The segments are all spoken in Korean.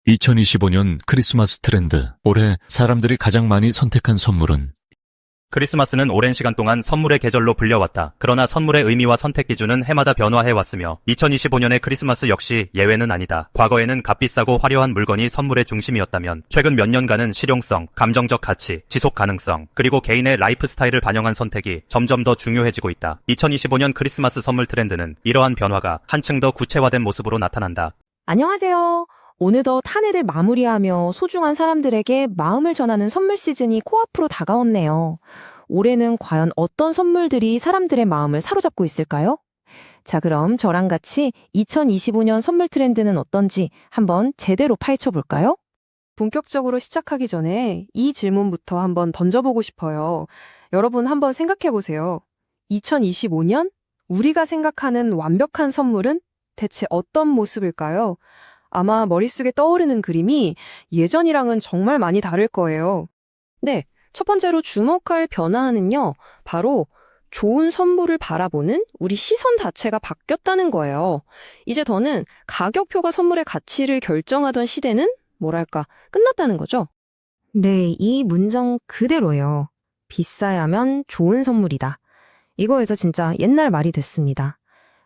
2025년 크리스마스 트렌드. 올해 사람들이 가장 많이 선택한 선물은? 크리스마스는 오랜 시간 동안 선물의 계절로 불려왔다. 그러나 선물의 의미와 선택 기준은 해마다 변화해왔으며 2025년의 크리스마스 역시 예외는 아니다. 과거에는 값비싸고 화려한 물건이 선물의 중심이었다면 최근 몇 년간은 실용성, 감정적 가치, 지속 가능성, 그리고 개인의 라이프 스타일을 반영한 선택이 점점 더 중요해지고 있다. 2025년 크리스마스 선물 트렌드는 이러한 변화가 한층 더 구체화된 모습으로 나타난다. 안녕하세요. 어느덧 한 해를 마무리하며 소중한 사람들에게 마음을 전하는 선물 시즌이 코앞으로 다가왔네요. 올해는 과연 어떤 선물들이 사람들의 마음을 사로잡고 있을까요? 자, 그럼 저랑 같이 2025년 선물 트렌드는 어떤지 한번 제대로 파헤쳐 볼까요? 본격적으로 시작하기 전에 이 질문부터 한번 던져보고 싶어요. 여러분 한번 생각해 보세요. 2025년 우리가 생각하는 완벽한 선물은 대체 어떤 모습일까요? 아마 머릿속에 떠오르는 그림이 예전이랑은 정말 많이 다를 거예요. 네, 첫 번째로 주목할 변화는요, 바로 좋은 선물을 바라보는 우리 시선 자체가 바뀌었다는 거예요. 이제 더는 가격표가 선물의 가치를 결정하던 시대는 뭐랄까, 끝났다는 거죠. 네, 이 문장 그대로예요. 비싸야면 좋은 선물이다. 이거에서 진짜 옛날 말이 됐습니다.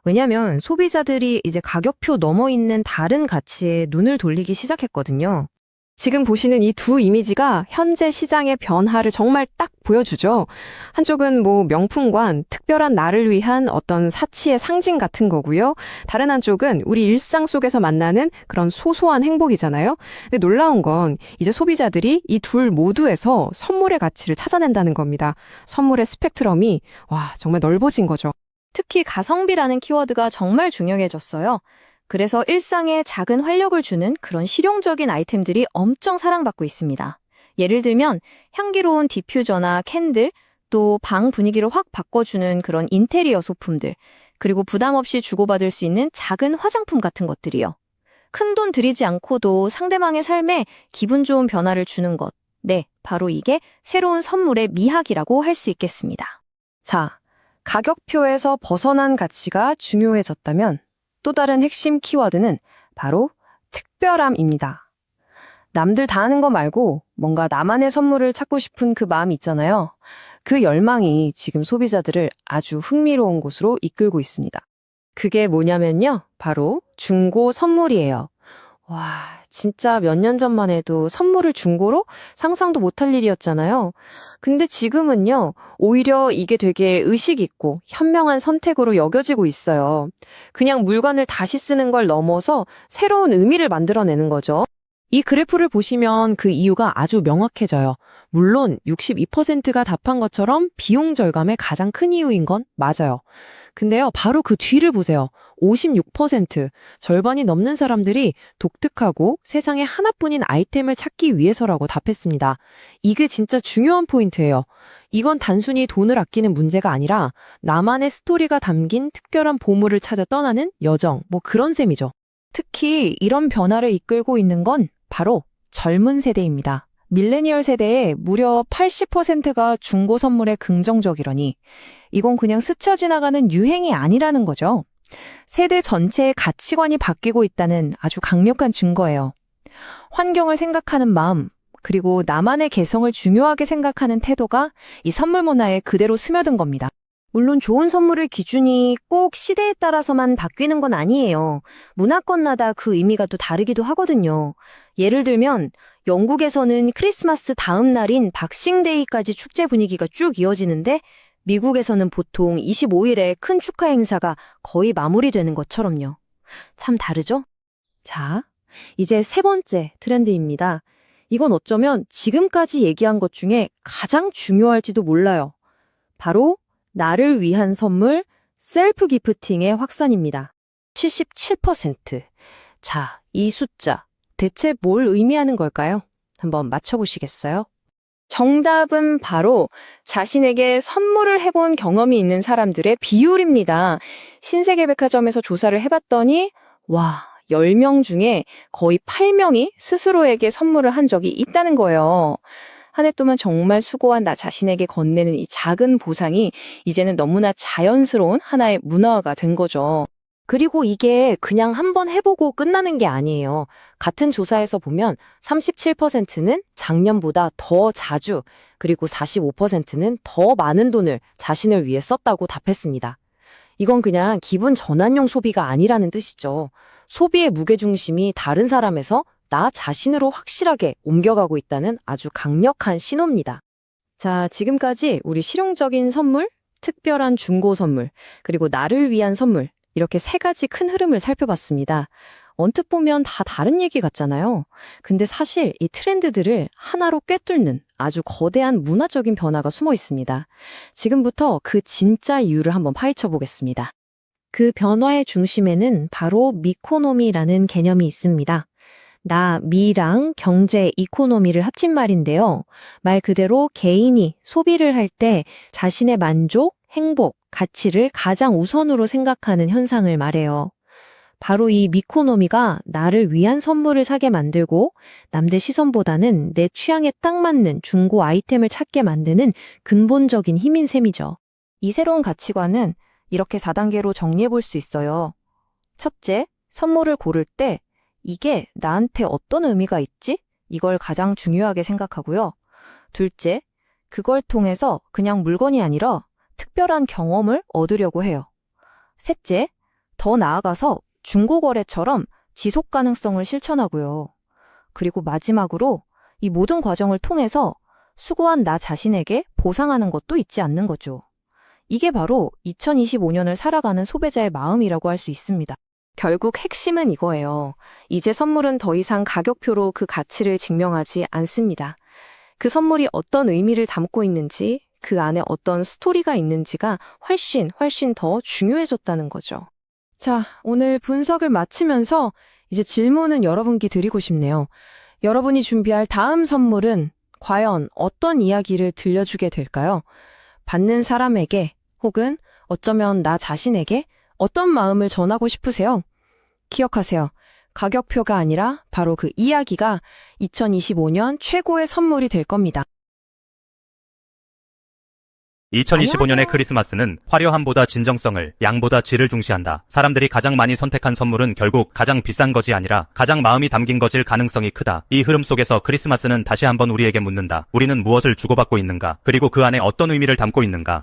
왜냐면 소비자들이 이제 가격표 넘어 있는 다른 가치에 눈을 돌리기 시작했거든요. 지금 보시는 이 두 이미지가 현재 시장의 변화를 정말 딱 보여주죠. 한쪽은 명품관, 특별한 날을 위한 어떤 사치의 상징 같은 거고요. 다른 한쪽은 우리 일상 속에서 만나는 그런 소소한 행복이잖아요. 근데 놀라운 건 이제 소비자들이 이 둘 모두에서 선물의 가치를 찾아낸다는 겁니다. 선물의 스펙트럼이 정말 넓어진 거죠. 특히 가성비라는 키워드가 정말 중요해졌어요. 그래서 일상에 작은 활력을 주는 그런 실용적인 아이템들이 엄청 사랑받고 있습니다. 예를 들면 향기로운 디퓨저나 캔들, 또 방 분위기를 확 바꿔주는 그런 인테리어 소품들, 그리고 부담 없이 주고받을 수 있는 작은 화장품 같은 것들이요. 큰돈 들이지 않고도 상대방의 삶에 기분 좋은 변화를 주는 것. 네, 바로 이게 새로운 선물의 미학이라고 할 수 있겠습니다. 자, 가격표에서 벗어난 가치가 중요해졌다면 또 다른 핵심 키워드는 바로 특별함입니다. 남들 다 하는 거 말고 뭔가 나만의 선물을 찾고 싶은 그 마음이 있잖아요. 그 열망이 지금 소비자들을 아주 흥미로운 곳으로 이끌고 있습니다. 그게 뭐냐면요. 바로 중고 선물이에요. 진짜 몇 년 전만 해도 선물을 중고로 상상도 못할 일이었잖아요. 근데 지금은요, 오히려 이게 되게 의식 있고 현명한 선택으로 여겨지고 있어요. 그냥 물건을 다시 쓰는 걸 넘어서 새로운 의미를 만들어내는 거죠. 이 그래프를 보시면 그 이유가 아주 명확해져요. 물론 62%가 답한 것처럼 비용 절감의 가장 큰 이유인 건 맞아요. 근데요, 바로 그 뒤를 보세요. 56%, 절반이 넘는 사람들이 독특하고 세상에 하나뿐인 아이템을 찾기 위해서라고 답했습니다. 이게 진짜 중요한 포인트예요. 이건 단순히 돈을 아끼는 문제가 아니라 나만의 스토리가 담긴 특별한 보물을 찾아 떠나는 여정, 그런 셈이죠. 특히 이런 변화를 이끌고 있는 건 바로 젊은 세대입니다. 밀레니얼 세대의 무려 80%가 중고 선물에 긍정적이라니 이건 그냥 스쳐 지나가는 유행이 아니라는 거죠. 세대 전체의 가치관이 바뀌고 있다는 아주 강력한 증거예요. 환경을 생각하는 마음, 그리고 나만의 개성을 중요하게 생각하는 태도가 이 선물 문화에 그대로 스며든 겁니다. 물론 좋은 선물의 기준이 꼭 시대에 따라서만 바뀌는 건 아니에요. 문화권마다 그 의미가 또 다르기도 하거든요. 예를 들면 영국에서는 크리스마스 다음 날인 박싱데이까지 축제 분위기가 쭉 이어지는데 미국에서는 보통 25일에 큰 축하 행사가 거의 마무리되는 것처럼요. 참 다르죠? 자, 이제 세 번째 트렌드입니다. 이건 어쩌면 지금까지 얘기한 것 중에 가장 중요할지도 몰라요. 바로 나를 위한 선물, 셀프 기프팅의 확산입니다. 77%. 자, 이 숫자 대체 뭘 의미하는 걸까요? 한번 맞춰보시겠어요? 정답은 바로 자신에게 선물을 해본 경험이 있는 사람들의 비율입니다. 신세계백화점에서 조사를 해봤더니 10명 중에 거의 8명이 스스로에게 선물을 한 적이 있다는 거예요. 한 해 동안 정말 수고한 나 자신에게 건네는 이 작은 보상이 이제는 너무나 자연스러운 하나의 문화가 된 거죠. 그리고 이게 그냥 한번 해보고 끝나는 게 아니에요. 같은 조사에서 보면 37%는 작년보다 더 자주, 그리고 45%는 더 많은 돈을 자신을 위해 썼다고 답했습니다. 이건 그냥 기분 전환용 소비가 아니라는 뜻이죠. 소비의 무게중심이 다른 사람에서 나 자신으로 확실하게 옮겨가고 있다는 아주 강력한 신호입니다. 자, 지금까지 우리 실용적인 선물, 특별한 중고 선물, 그리고 나를 위한 선물, 이렇게 세 가지 큰 흐름을 살펴봤습니다. 언뜻 보면 다 다른 얘기 같잖아요. 근데 사실 이 트렌드들을 하나로 꿰뚫는 아주 거대한 문화적인 변화가 숨어 있습니다. 지금부터 그 진짜 이유를 한번 파헤쳐 보겠습니다. 그 변화의 중심에는 바로 미코노미라는 개념이 있습니다. 나, 미랑 경제, 이코노미를 합친 말인데요. 말 그대로 개인이 소비를 할 때 자신의 만족, 행복, 가치를 가장 우선으로 생각하는 현상을 말해요. 바로 이 미코노미가 나를 위한 선물을 사게 만들고 남들 시선보다는 내 취향에 딱 맞는 중고 아이템을 찾게 만드는 근본적인 힘인 셈이죠. 이 새로운 가치관은 이렇게 4단계로 정리해 볼 수 있어요. 첫째, 선물을 고를 때 이게 나한테 어떤 의미가 있지? 이걸 가장 중요하게 생각하고요. 둘째, 그걸 통해서 그냥 물건이 아니라 특별한 경험을 얻으려고 해요. 셋째, 더 나아가서 중고거래처럼 지속 가능성을 실천하고요. 그리고 마지막으로 이 모든 과정을 통해서 수고한 나 자신에게 보상하는 것도 잊지 않는 거죠. 이게 바로 2025년을 살아가는 소비자의 마음이라고 할 수 있습니다. 결국 핵심은 이거예요. 이제 선물은 더 이상 가격표로 그 가치를 증명하지 않습니다. 그 선물이 어떤 의미를 담고 있는지, 그 안에 어떤 스토리가 있는지가 훨씬 더 중요해졌다는 거죠. 자, 오늘 분석을 마치면서 이제 질문은 여러분께 드리고 싶네요. 여러분이 준비할 다음 선물은 과연 어떤 이야기를 들려주게 될까요? 받는 사람에게 혹은 어쩌면 나 자신에게 어떤 마음을 전하고 싶으세요? 기억하세요. 가격표가 아니라 바로 그 이야기가 2025년 최고의 선물이 될 겁니다. 2025년의 크리스마스는 화려함보다 진정성을, 양보다 질을 중시한다. 사람들이 가장 많이 선택한 선물은 결국 가장 비싼 것이 아니라 가장 마음이 담긴 것일 가능성이 크다. 이 흐름 속에서 크리스마스는 다시 한번 우리에게 묻는다. 우리는 무엇을 주고받고 있는가? 그리고 그 안에 어떤 의미를 담고 있는가?